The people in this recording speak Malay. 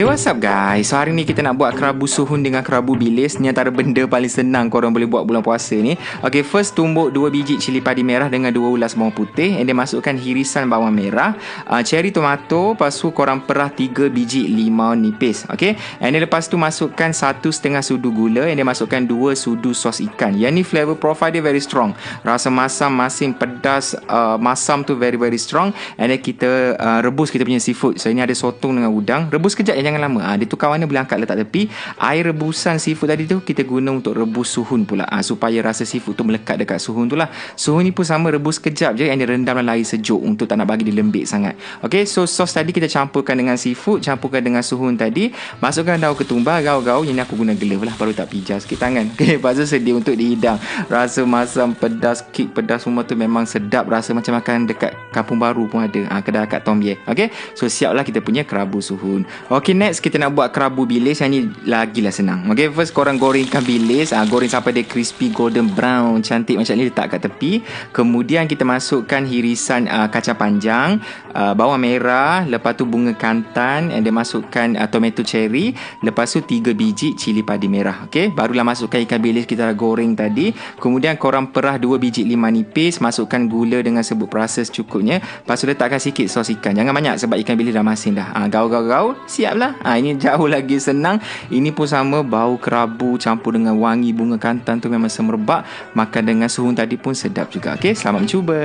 Hey, what's up guys? So hari ni kita nak buat kerabu suhun dengan kerabu bilis. Ni antara benda paling senang korang boleh buat bulan puasa ni. Okay, first tumbuk 2 biji cili padi merah dengan 2 ulas bawang putih. And then masukkan hirisan bawang merah, cherry tomato. Lepas tu korang perah 3 biji limau nipis. Okay, and then lepas tu masukkan 1,5 sudu gula. And then masukkan 2 sudu sos ikan. Yang ni flavor profile dia very strong. Rasa masam, masin, pedas, masam tu very strong. And then kita rebus kita punya seafood. So ini ada sotong dengan udang. Rebus kejap jangan lama. Dia tukar warna, boleh angkat letak tepi. Air rebusan seafood tadi tu kita guna untuk rebus suhun pula, supaya rasa seafood tu melekat dekat suhun tu lah. Suhun ni pun sama, rebus kejap je. Yang direndam dalam air sejuk untuk tak nak bagi dia lembik sangat. Okay, so sos tadi kita campurkan dengan seafood, campurkan dengan suhun tadi. Masukkan daun ketumbar, gaul-gaul. Yang ni aku guna glove lah, baru tak pijak sikit tangan. Okay, lepas tu sedia untuk dihidang. Rasa masam, pedas, kick pedas semua tu memang sedap. Rasa macam makan dekat Kampung Baru pun ada, kedai kat Tom Yeh. Okay, so siaplah kita punya kerabu suhun. Okay, next kita nak buat kerabu bilis. Yang ni lagilah senang. Okay, first korang gorengkan bilis. Goreng sampai dia crispy golden brown cantik macam ni, letak kat tepi. Kemudian kita masukkan hirisan kacang panjang, bawang merah, lepas tu bunga kantan, and then masukkan tomato cherry, lepas tu 3 biji cili padi merah. Okay, barulah masukkan ikan bilis kita dah goreng tadi. Kemudian korang perah 2 biji limau nipis, masukkan gula dengan sebut perasa secukupnya. Lepas tu letakkan sikit sos ikan, jangan banyak sebab ikan bilis dah masin dah. Gaul-gaul, siap lah. Ini jauh lagi senang. Ini pun sama, bau kerabu campur dengan wangi bunga kantan tu memang semerbak. Makan dengan suhun tadi pun sedap juga. Okay, selamat mencuba.